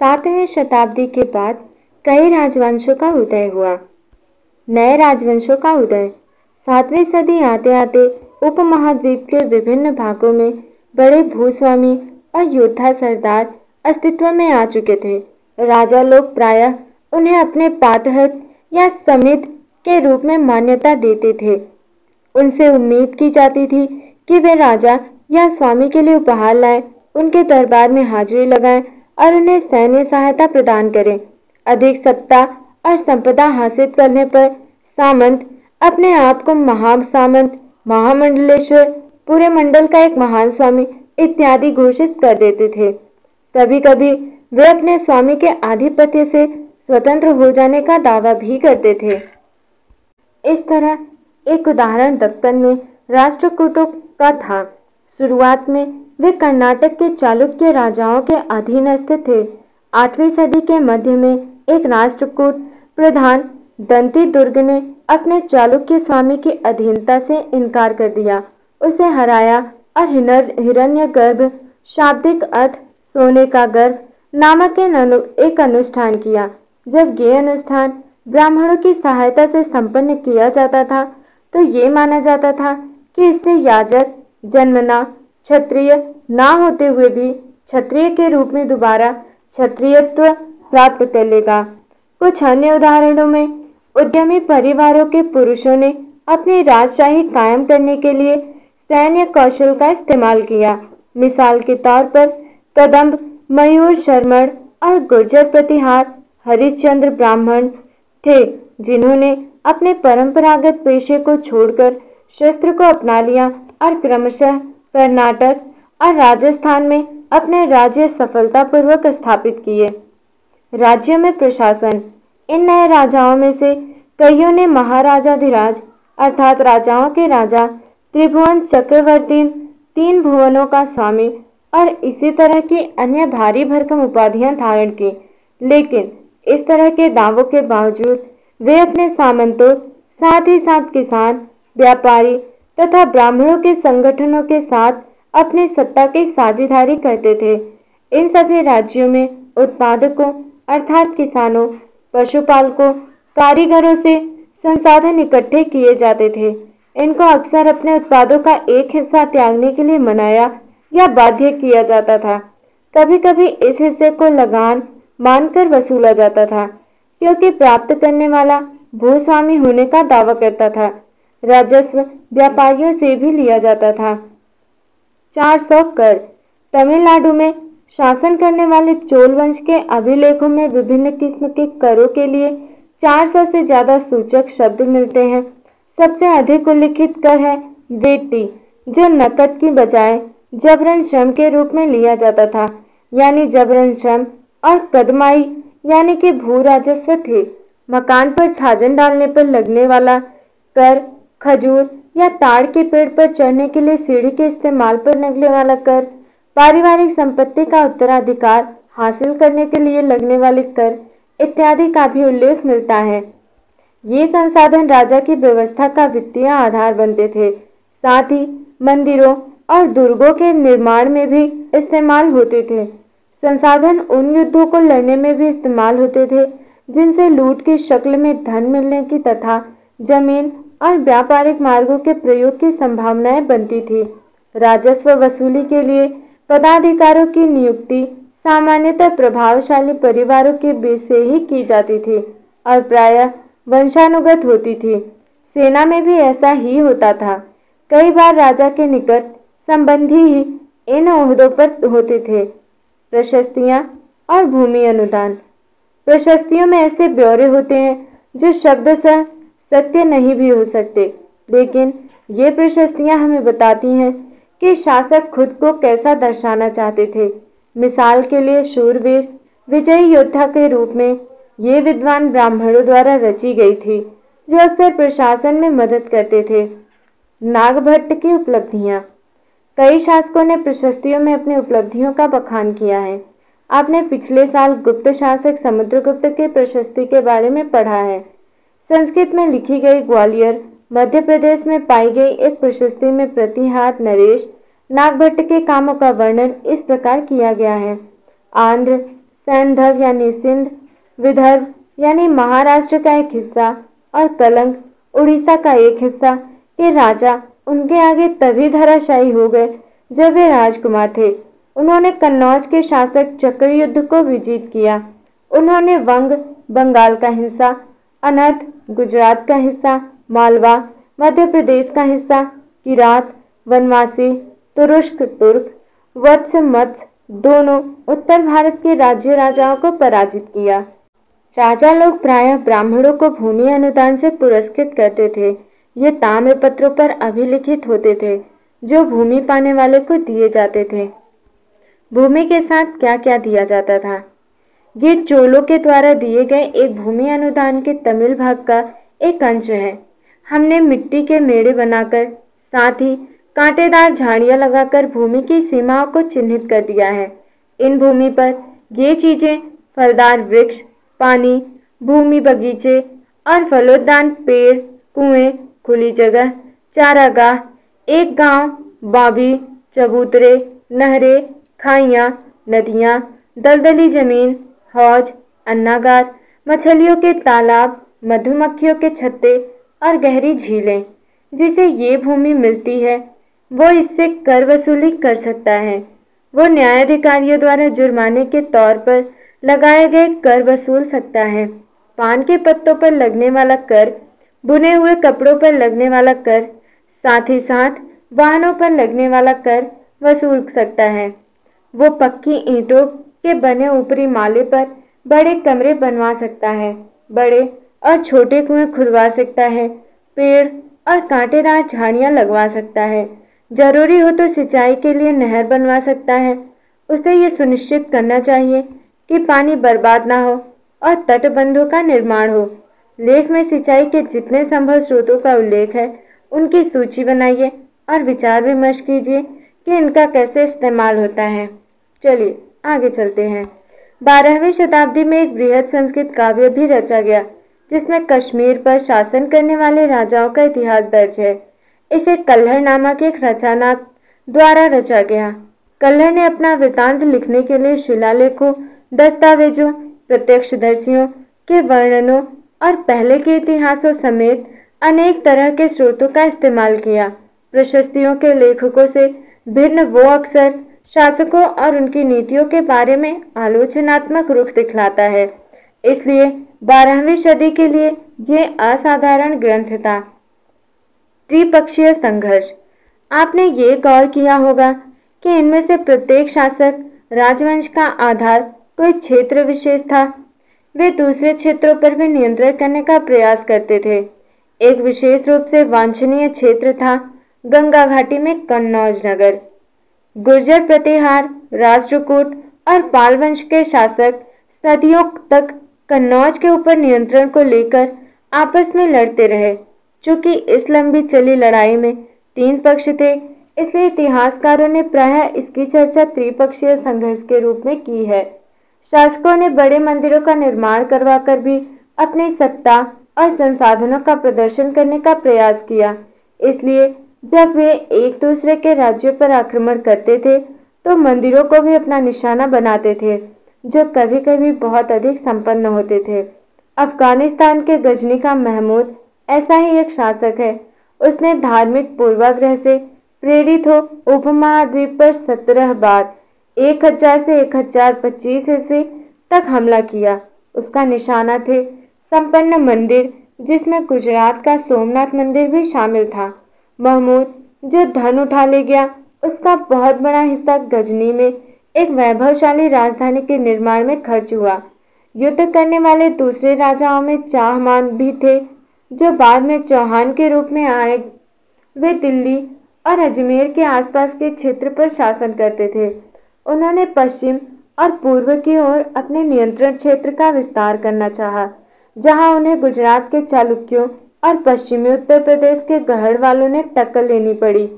सातवीं शताब्दी के बाद कई राजवंशों का उदय हुआ। नए राजवंशों का उदय। 7वीं सदी आते आते उपमहाद्वीप के विभिन्न भागों में बड़े भूस्वामी और योद्धा सरदार अस्तित्व में आ चुके थे। राजा लोग प्रायः उन्हें अपने पातहत या समित के रूप में मान्यता देते थे। उनसे उम्मीद की जाती थी कि वे राजा या स्वामी के लिए उपहार लाएं, उनके दरबार में हाजिरी लगाएं और उन्हें सैन्य सहायता प्रदान करें। अधिक सत्ता और संपदा हासिल करने पर सामंत अपने आप को महासामंत, महामंडलेश्वर, पूरे मंडल का एक महान स्वामी इत्यादि घोषित कर देते थे। कभी कभी वे अपने स्वामी के आधिपत्य से स्वतंत्र हो जाने का दावा भी करते थे। इस तरह एक उदाहरण दक्कन में राष्ट्रकूटों का था। शुरुआत में वे कर्नाटक के चालुक्य राजाओं के अधीनस्थ थे। 8वीं सदी के मध्य में एक राष्ट्रकूट प्रधान दंती दुर्ग ने अपने चालुक्य स्वामी की अधीनता से इनकार कर दिया, उसे हराया और हिरण्यगर्भ, शाब्दिक अर्थ सोने का गर्भ नामक एक अनुष्ठान किया। जब ये अनुष्ठान ब्राह्मणों की सहायता से संपन्न किया जाता था तो ये माना जाता था कि इससे याजक जन्मना क्षत्रिय ना होते हुए भी क्षत्रिय के रूप में दोबारा क्षत्रियत्व प्राप्त कर लेगा। कुछ अन्य उदाहरणों में उद्यमी परिवारों के पुरुषों ने अपनी राजशाही कायम करने के लिए सैन्य कौशल का इस्तेमाल किया। मिसाल के तौर पर कदंब, मयूर शर्मण और गुर्जर प्रतिहार हरिश्चंद्र ब्राह्मण थे जिन्होंने अपने परंपरागत पेशे को छोड़कर शस्त्र को अपना लिया और क्रमशः कर्नाटक और राजस्थान में अपने राज्य सफलतापूर्वक स्थापित किए। राज्य में प्रशासन। इन नए राजाओं में से कईयों ने महाराजाधिराज अर्थात राजाओं के राजा, त्रिभुवन चक्रवर्ती, 3 भुवनों का स्वामी और इसी तरह की अन्य भारी भरकम उपाधियां धारण की। लेकिन इस तरह के दावों के बावजूद वे अपने सामंतों, साथ ही साथ किसान, व्यापारी तथा ब्राह्मणों के संगठनों के साथ अपनी सत्ता की साझेदारी करते थे। इन सभी राज्यों में उत्पादकों अर्थात किसानों, पशुपालकों, कारीगरों से संसाधन इकट्ठे किए जाते थे। इनको अक्सर अपने उत्पादों का एक हिस्सा त्यागने के लिए मनाया या बाध्य किया जाता था। कभी कभी इस हिस्से को लगान मानकर वसूला जाता था, क्योंकि प्राप्त करने वाला भूस्वामी होने का दावा करता था। राजस्व व्यापारियों से भी लिया जाता था। 400 कर। तमिलनाडु में शासन करने वाले चोल वंश के अभिलेखों में विभिन्न किस्म के करों के लिए 400 से ज्यादा सूचक शब्द मिलते हैं। सबसे अधिक उल्लिखित कर है वेट्टी, जो नकद की बजाय जबरन श्रम के रूप में लिया जाता था, यानी जबरन श्रम, और कदमाई यानी कि भू राजस्व थे। मकान पर छाजन डालने पर लगने वाला कर, खजूर या ताड़ के पेड़ पर चढ़ने के लिए सीढ़ी के इस्तेमाल पर लगने वाला कर, पारिवारिक संपत्ति का उत्तराधिकार हासिल करने के लिए लगने वाले कर इत्यादि का भी उल्लेख मिलता है। ये संसाधन राजा की व्यवस्था का वित्तीय आधार बनते थे। साथ ही मंदिरों और दुर्गों के निर्माण में भी इस्तेमाल होते थे। संसाधन उन युद्धों को लड़ने में भी इस्तेमाल होते थे जिनसे लूट की शक्ल में धन मिलने की तथा जमीन और व्यापारिक मार्गों के प्रयोग की संभावनाएं बनती थी। राजस्व वसूली के लिए पदाधिकारियों की नियुक्ति सामान्यतः प्रभावशाली परिवारों के बीच से ही की जाती थी और प्रायः वंशानुगत होती थी। सेना में भी ऐसा ही होता था। कई बार राजा के निकट संबंधी ही इन ओहदों पर होते थे। प्रशस्तियां और भूमि अनुदान। प्रशस्तियों में ऐसे ब्यौरे होते हैं जो शब्दशः सत्य नहीं भी हो सकते, लेकिन ये प्रशस्तियां हमें बताती हैं कि शासक खुद को कैसा दर्शाना चाहते थे। मिसाल के लिए शूरवीर, विजयी योद्धा के रूप में ये विद्वान ब्राह्मणों द्वारा रची गई थी, जो अक्सर प्रशासन में मदद करते थे। नागभट्ट की उपलब्धियां। कई शासकों ने प्रशस्तियों में अपनी उपलब्धियों का बखान किया है। आपने पिछले साल गुप्त शासक समुद्रगुप्त के प्रशस्ति के बारे में पढ़ा है। संस्कृत में लिखी गई ग्वालियर, मध्य प्रदेश में पाई गई एक प्रशस्ति में प्रतिहार नरेश नागभट्ट के कामों का वर्णन इस प्रकार किया गया है। आंध्र, सैंधव यानी सिंध, विदर्भ यानी महाराष्ट्र का एक हिस्सा और कलंग उड़ीसा का एक हिस्सा के राजा उनके आगे तभी धराशायी हो गए जब वे राजकुमार थे। उन्होंने कन्नौज के शासक चक्रयुद्ध को विजित किया। उन्होंने वंग बंगाल का हिस्सा, अनर्थ गुजरात का हिस्सा, मालवा मध्य प्रदेश का हिस्सा, किरात वनवासी, तुरुष्क तुर्क, वत्स मत्स्य दोनों उत्तर भारत के राज्य राजाओं को पराजित किया। राजा लोग प्रायः ब्राह्मणों को भूमि अनुदान से पुरस्कृत करते थे। ये ताम्रपत्रों पर अभिलिखित होते थे जो भूमि पाने वाले को दिए जाते थे। भूमि के साथ क्या क्या दिया जाता था? ये चोलों के द्वारा दिए गए एक भूमि अनुदान के तमिल भाग का एक अंश है। हमने मिट्टी के मेढ़े बनाकर साथ ही कांटेदार झाड़ियां लगाकर भूमि की सीमाओं को चिन्हित कर दिया है। इन भूमि पर ये चीजें फलदार वृक्ष, पानी, भूमि बगीचे और फलोद्यान, पेड़, कुएं, खुली जगह, चारागाह, एक गांव, बाबी, चबूतरे, नहरें, खाइयां, नदियां, दलदली जमीन, हौज, अन्नागार, मछलियों के तालाब, मधुमक्खियों के छत्ते और गहरी झीलें। जिसे ये भूमि मिलती है वो इससे कर वसूली कर सकता है। वो न्यायाधिकारियों द्वारा जुर्माने के तौर पर लगाए गए कर वसूल सकता है। पान के पत्तों पर लगने वाला कर, बुने हुए कपड़ों पर लगने वाला कर, साथ ही साथ वाहनों पर लगने वाला कर वसूल सकता है। वो पक्की ईंटों के बने ऊपरी माले पर बड़े कमरे बनवा सकता है, बड़े और छोटे कुएं खुदवा सकता है, पेड़ और कांटेदार झाड़ियां लगवा सकता है, जरूरी हो तो सिंचाई के लिए नहर बनवा सकता है। उसे ये सुनिश्चित करना चाहिए कि पानी बर्बाद ना हो और तटबंधों का निर्माण हो। लेख में सिंचाई के जितने संभव स्रोतों का उल्लेख है उनकी सूची बनाइए और विचार विमर्श कीजिए कि इनका कैसे इस्तेमाल होता है। चलिए आगे चलते हैं। 12वीं शताब्दी में एक बृहद संस्कृत काव्य भी रचा गया जिसमें कश्मीर पर शासन करने वाले राजाओं का इतिहास दर्ज है। इसे कल्हड़ नामक एक रचनाक द्वारा रचा गया। कल्हड़ ने अपना वृतांत लिखने के लिए शिलालेखों, दस्तावेजों, प्रत्यक्षदर्शियों के वर्णनों और पहले के इतिहासों समेत अनेक तरह के स्रोतों का इस्तेमाल किया। प्रशस्तियों के लेखकों से भिन्न वो अक्सर शासकों और उनकी नीतियों के बारे में आलोचनात्मक रुख दिखलाता है। इसलिए 12वीं सदी के लिए ये असाधारण ग्रंथ था। त्रिपक्षीय संघर्ष। आपने ये गौर किया होगा कि इनमें से प्रत्येक शासक राजवंश का आधार कोई क्षेत्र विशेष था। वे दूसरे क्षेत्रों पर भी नियंत्रण करने का प्रयास करते थे। एक विशेष रूप से वांछनीय क्षेत्र था गंगा घाटी में कन्नौज नगर। गुर्जर प्रतिहार, राष्ट्रकूट और पाल वंश के शासक सदियों तक कन्नौज के ऊपर नियंत्रण को लेकर आपस में लड़ते रहे। चूंकि इस लंबी चली लड़ाई में 3 पक्ष थे, इसलिए इतिहासकारों ने प्रायः इसकी चर्चा त्रिपक्षीय संघर्ष के रूप में की है। शासकों ने बड़े मंदिरों का निर्माण करवाकर भी अपनी सत्ता और संसाधनों का प्रदर्शन करने का प्रयास किया। इसलिए जब वे एक दूसरे के राज्यों पर आक्रमण करते थे तो मंदिरों को भी अपना निशाना बनाते थे, जो कभी कभी बहुत अधिक संपन्न होते थे। अफगानिस्तान के गजनी का महमूद ऐसा ही एक शासक है। उसने धार्मिक पूर्वाग्रह से प्रेरित हो उपमहाद्वीप पर 17 बार 1000 से 1025 ईस्वी तक हमला किया। उसका निशाना थे संपन्न मंदिर, जिसमें गुजरात का सोमनाथ मंदिर भी शामिल था। महमूद जो धन उठा ले गया, उसका बहुत बड़ा हिस्सा गजनी में एक वैभवशाली राजधानी के निर्माण में खर्च हुआ। युद्ध करने वाले दूसरे राजाओं में चाहमान भी थे, जो बाद में चौहान के रूप में आए। वे दिल्ली और अजमेर के आसपास के क्षेत्र पर शासन करते थे। उन्होंने पश्चिम और पूर्व की ओर अपने नियंत्रण क्षेत्र का विस्तार करना चाहा, जहां उन्हें गुजरात के चालुक्यों और पश्चिमी उत्तर प्रदेश के गढ़वालों ने टक्कर लेनी पड़ी।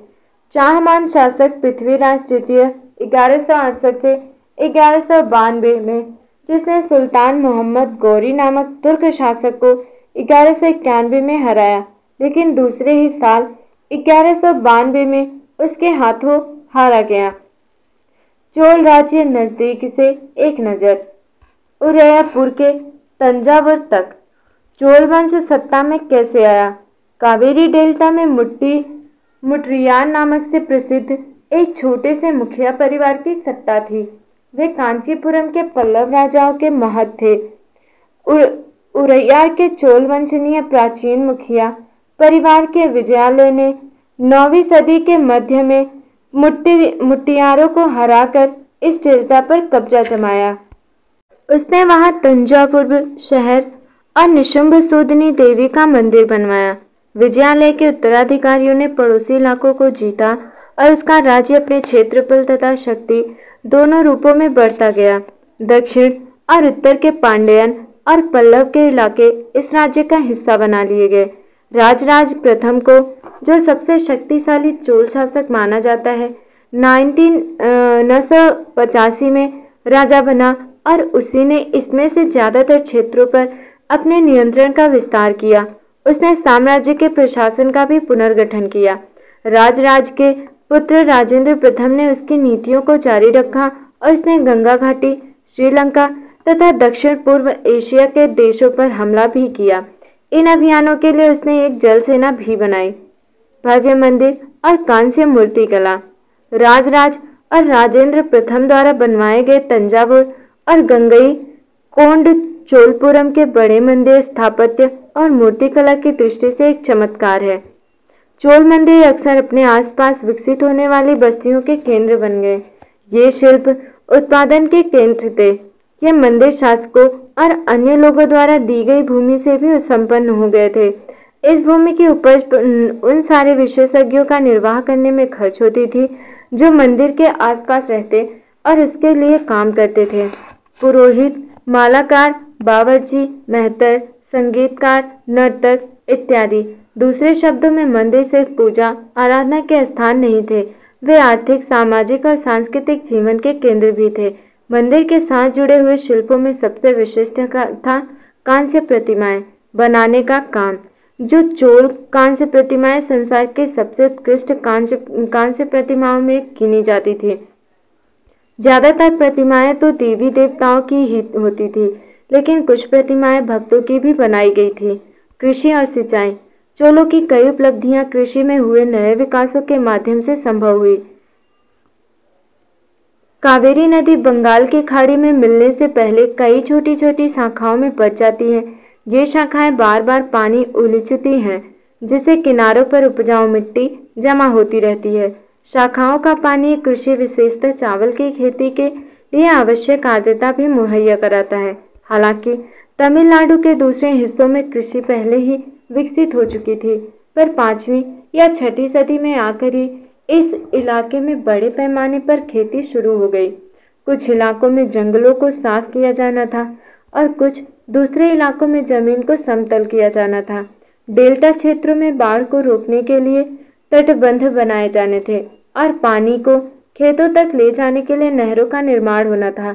चाहमान शासक पृथ्वीराज तृतीय 1168 से 1192 में, जिसने सुल्तान मोहम्मद गौरी नामक तुर्क शासक को 1191 में हराया, लेकिन दूसरे ही साल 1192 में उसके हाथों हारा गया। चोल राज्य नजदीक से एक नजर। उदयपुर के तंजावुर तक। चोल वंश सत्ता में कैसे आया? कावेरी डेल्टा में मुट्टियार नामक से प्रसिद्ध एक छोटे से मुखिया परिवार की सत्ता थी। वे कांचीपुरम के पल्लव राजाओं के महंत थे। उरैयार के चोल वंशनीय प्राचीन मुखिया परिवार के विजयालय ने 9वीं सदी के मध्य में मुट्टियारों को हराकर इस डेल्टा पर कब्जा जमाया। उसने वहां तंजावुर शहर और निशुंभ सूदनी देवी का मंदिर बनवाया। विजयालय के उत्तराधिकारियों ने पड़ोसी इलाकों को जीता और उसका राज्य अपने क्षेत्रफल तथा शक्ति दोनों रूपों में बढ़ता गया। दक्षिण और उत्तर के पांड्यन और पल्लव के इलाके इस राज्य का हिस्सा बना लिए गए। राजराज प्रथम को, जो सबसे शक्तिशाली चोल शासक माना जाता है, 985 में राजा बना और उसी ने इसमें से ज्यादातर क्षेत्रों पर अपने नियंत्रण का विस्तार किया। उसने साम्राज्य के प्रशासन का भी पुनर्गठन किया। राजराज के पुत्र राजेंद्र प्रथम ने उसकी नीतियों को जारी रखा और उसने गंगा घाटी, श्रीलंका तथा दक्षिण पूर्व एशिया के देशों पर हमला भी किया। इन अभियानों के लिए उसने एक जल सेना भी बनाई। भव्य मंदिर और कांस्य मूर्ति कला। राजराज और राजेंद्र प्रथम द्वारा बनवाए गए तंजावुर और गंगई कोंड चोलपुरम के बड़े मंदिर स्थापत्य और मूर्तिकला की दृष्टि से एक चमत्कार है। चोल मंदिर अक्सर अपने आसपास विकसित होने वाली बस्तियों के केंद्र बन गए। ये शिल्प उत्पादन के केंद्र थे। ये मंदिर शासकों और अन्य लोगों द्वारा दी गई भूमि से भी संपन्न हो गए थे। इस भूमि की उपज उन सारे विशेषज्ञों का निर्वाह करने में खर्च होती थी जो मंदिर के आसपास रहते और उसके लिए काम करते थे। पुरोहित, मालाकार, बावर्ची, मेहतर, संगीतकार, नर्तक इत्यादि। दूसरे शब्दों में मंदिर सिर्फ पूजा आराधना के स्थान नहीं थे, वे आर्थिक, सामाजिक और सांस्कृतिक जीवन के केंद्र भी थे। मंदिर के साथ जुड़े हुए शिल्पों में सबसे विशिष्ट था कांस्य प्रतिमाएं बनाने का काम। जो चोल कांस्य प्रतिमाएं संसार के सबसे उत्कृष्ट कांस्य प्रतिमाओं में गिनी जाती थी। ज्यादातर प्रतिमाएं तो देवी देवताओं की ही होती थी, लेकिन कुछ प्रतिमाएं भक्तों की भी बनाई गई थी। कृषि और सिंचाई। चोलों की कई उपलब्धियां कृषि में हुए नए विकासों के माध्यम से संभव हुई। कावेरी नदी बंगाल की खाड़ी में मिलने से पहले कई छोटी छोटी शाखाओं में बट जाती है। ये शाखाएं बार बार पानी उलीचती हैं, जिससे किनारों पर उपजाऊ मिट्टी जमा होती रहती है। शाखाओं का पानी कृषि, विशेषतः चावल की खेती के लिए आवश्यक आर्द्रता भी मुहैया कराता है। हालांकि तमिलनाडु के दूसरे हिस्सों में कृषि पहले ही विकसित हो चुकी थी, पर 5वीं या 6ठी सदी में आकर ही इस इलाके में बड़े पैमाने पर खेती शुरू हो गई। कुछ इलाकों में जंगलों को साफ किया जाना था और कुछ दूसरे इलाकों में जमीन को समतल किया जाना था। डेल्टा क्षेत्रों में बाढ़ को रोकने के लिए तटबंध बनाए जाने थे और पानी को खेतों तक ले जाने के लिए नहरों का निर्माण होना था।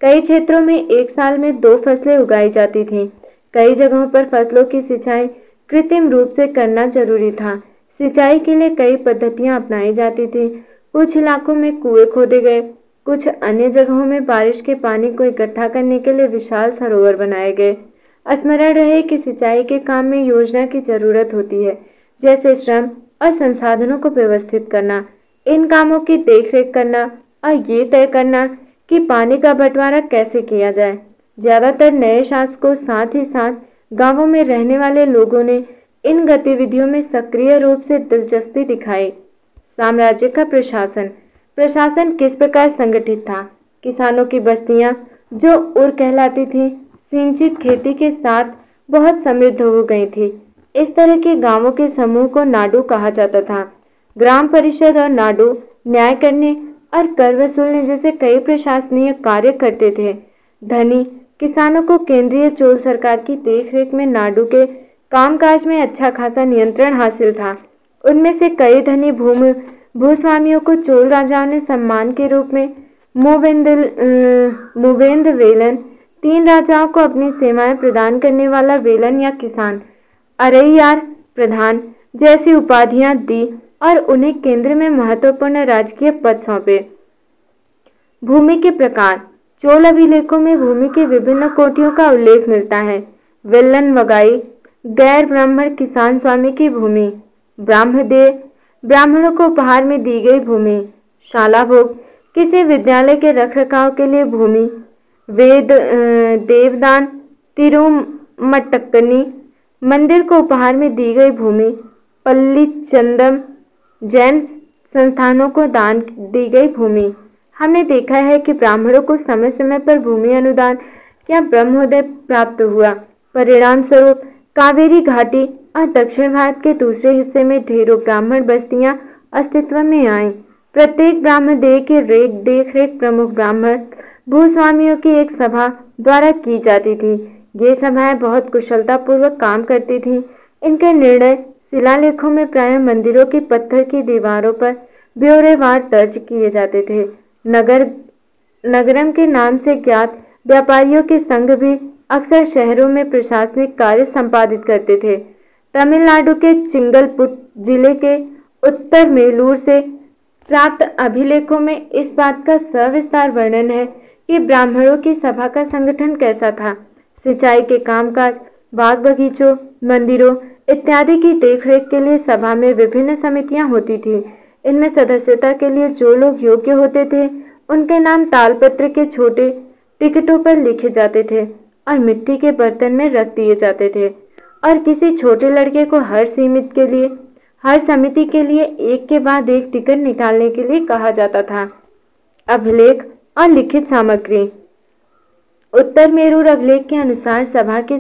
कई क्षेत्रों में एक साल में 2 फसलें उगाई जाती थीं। कई जगहों पर फसलों की सिंचाई कृत्रिम रूप से करना जरूरी था। सिंचाई के लिए कई पद्धतियां अपनाई जाती थी। कुछ इलाकों में कुएं खोदे गए, कुछ अन्य जगहों में बारिश के पानी को इकट्ठा करने के लिए विशाल सरोवर बनाए गए। स्मरण रहे कि सिंचाई के काम में योजना की जरूरत होती है, जैसे श्रम और संसाधनों को व्यवस्थित करना, इन कामों की देखरेख करना और ये तय करना कि पानी का बंटवारा कैसे किया जाए। ज्यादातर नए शासकों, साथ ही साथ गांवों में रहने वाले लोगों ने इन गतिविधियों में सक्रिय रूप से दिलचस्पी दिखाई। साम्राज्य का प्रशासन किस प्रकार संगठित था? किसानों की बस्तियां, जो उर कहलाती थी, सिंचित खेती के साथ बहुत समृद्ध हो गई थी। इस तरह के गांवों के समूह को नाडु कहा जाता था। ग्राम परिषद और नाडु न्याय करने और कर वसूलने जैसे कई प्रशासनिक कार्य करते थे। धनी किसानों को केंद्रीय चोल सरकार की देखरेख में नाडु के कामकाज में अच्छा खासा नियंत्रण हासिल था। उनमें से कई धनी भूस्वामियों को चोल राजाओं ने सम्मान के रूप में मूवेंद वेलन, 3 राजाओं को अपनी सेवाएं प्रदान करने वाला वेलन या किसान, अरैयार प्रधान जैसी उपाधियां दी और उन्हें केंद्र में महत्वपूर्ण राजकीय पद सौंपे। भूमि के प्रकार। चोल अभिलेखों में भूमि की विभिन्न कोटियों का उल्लेख मिलता है। विल्लन वगाई गैर ब्राह्मण किसान स्वामी की भूमि। ब्राह्मदेव ब्राह्मणों को उपहार में दी गई भूमि। शाला भोग किसी विद्यालय के रखरखाव के लिए भूमि। वेद देवदान तिरुमटक्कनी मंदिर को उपहार में दी गई भूमि। पल्लीचंदम जैन संस्थानों को दान दी गई भूमि। हमने देखा है कि ब्राह्मणों को समय समय पर भूमि अनुदान या ब्रह्मोदय प्राप्त हुआ। परिणाम स्वरूप कावेरी घाटी और दक्षिण भारत के दूसरे हिस्से में ढेरों ब्राह्मण बस्तियां अस्तित्व में आईं। प्रत्येक ब्राह्मणदेव के देख रेख प्रमुख ब्राह्मण भूस्वामियों की एक सभा द्वारा की जाती थी। ये सभाएं बहुत कुशलतापूर्वक काम करती थीं। इनके निर्णय शिलालेखों में प्रायः मंदिरों की पत्थर की दीवारों पर ब्यौरेवार दर्ज किए जाते थे। नगरम के नाम से ज्ञात व्यापारियों के संघ भी अक्सर शहरों में प्रशासनिक कार्य संपादित करते थे। तमिलनाडु के चिंगलपुट जिले के उत्तर मेलूर से प्राप्त अभिलेखों में इस बात का सविस्तार वर्णन है कि ब्राह्मणों की सभा का संगठन कैसा था। सिंचाई के कामकाज, बाग बगीचों, मंदिरों इत्यादि की देखरेख के लिए सभा में विभिन्न समितियां होती थीं। इनमें सदस्यता के लिए जो लोग योग्य होते थे उनके नाम तालपत्र के छोटे टिकटों पर लिखे जाते थे और मिट्टी के बर्तन में रख दिए जाते थे, और किसी छोटे लड़के को हर समिति के लिए एक के बाद एक टिकट निकालने के लिए कहा जाता था। अभिलेख और लिखित सामग्री। उत्तर मेरूर अभिलेख के अनुसार सभा की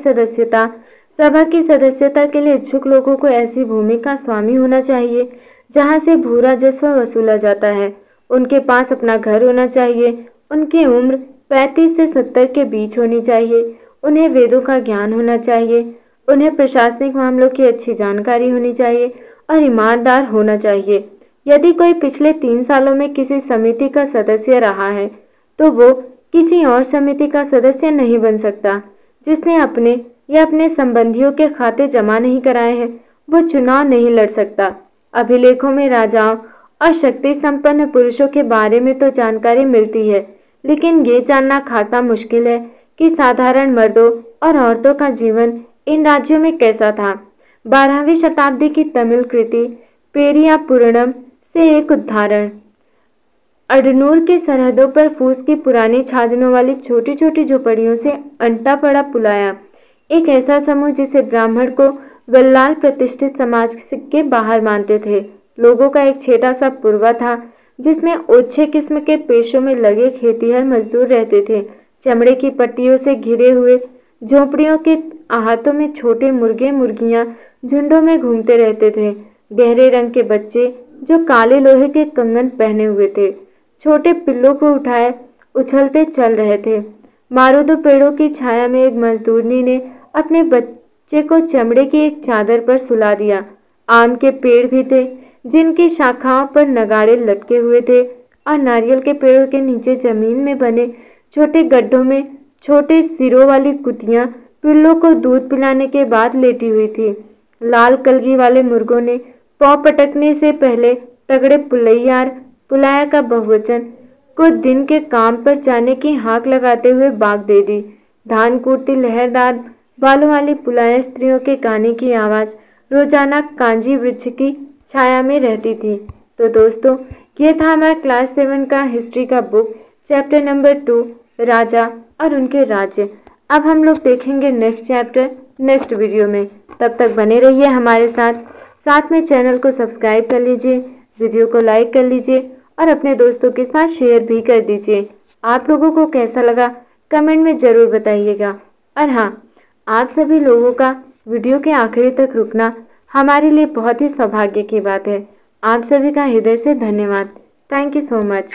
सदस्यता के लिए इच्छुक लोगों को ऐसी भूमि का स्वामी होना चाहिए जहां से भू राजस्व वसूला जाता है। उनके पास अपना घर होना चाहिए। उनकी उम्र 35 से 70 के बीच होनी चाहिए। उन्हें वेदों का ज्ञान होना चाहिए। उन्हें प्रशासनिक मामलों की अच्छी जानकारी होनी चाहिए और ईमानदार होना चाहिए। यदि कोई पिछले 3 सालों में किसी समिति का सदस्य रहा है तो वो किसी और समिति का सदस्य नहीं बन सकता। जिसने अपने या अपने संबंधियों के खाते जमा नहीं कराए हैं वो चुनाव नहीं लड़ सकता। अभिलेखों में राजाओं और शक्ति संपन्न पुरुषों के बारे में तो जानकारी मिलती है, लेकिन ये जानना खासा मुश्किल है कि साधारण मर्दों और औरतों का जीवन इन राज्यों में कैसा था। 12वीं शताब्दी की तमिल कृति पेरिया पुराणम से एक उदाहरण। अडनूर के सरहदों पर फूस की पुरानी छाजनों वाली छोटी छोटी झोपड़ियों से अंटा पड़ा पुलाया, एक ऐसा समूह जिसे ब्राह्मण को वल्लाल प्रतिष्ठित समाज के बाहर मानते थे। लोगों का एक छोटा सा पुरवा था जिसमें ओछे किस्म के पेशों में लगे खेतिहर मजदूर रहते थे। चमड़े की पट्टियों से घिरे हुए झोपड़ियों के आहतों में छोटे मुर्गे मुर्गियां झुंडों में घूमते रहते थे। गहरे रंग के बच्चे जो काले लोहे के कंगन पहने हुए थे छोटे पिल्लों को उठाए उछलते चल रहे थे। मारुदो पेड़ों की छाया में एक मजदूरनी ने अपने बच्चे को चमड़े की एक चादर पर सुला दिया। आम के पेड़ भी थे जिनकी शाखाओं पर नगाड़े लटके हुए थे, और नारियल के पेड़ों के नीचे जमीन में बने छोटे गड्ढों में छोटे सिरों वाली कुतियां पिल्लों को दूध पिलाने के बाद लेटी हुई थी। लाल कलगी वाले मुर्गों ने पौ पटकने से पहले तगड़े पुलाया का बहुवचन को दिन के काम पर जाने की हाँक लगाते हुए बाग दे दी। धान कूटती लहरदार बालों वाली पुलाया स्त्रियों के गाने की आवाज रोजाना कांजी वृक्ष की छाया में रहती थी। तो दोस्तों, ये था हमारा क्लास 7 का हिस्ट्री का बुक चैप्टर नंबर 2 राजा और उनके राज्य। अब हम लोग देखेंगे नेक्स्ट चैप्टर नेक्स्ट वीडियो में। तब तक बने रहिए हमारे साथ में चैनल को सब्सक्राइब कर लीजिए, वीडियो को लाइक कर लीजिए और अपने दोस्तों के साथ शेयर भी कर दीजिए। आप लोगों को कैसा लगा कमेंट में ज़रूर बताइएगा। और हाँ, आप सभी लोगों का वीडियो के आखिरी तक रुकना हमारे लिए बहुत ही सौभाग्य की बात है। आप सभी का हृदय से धन्यवाद। Thank you so much.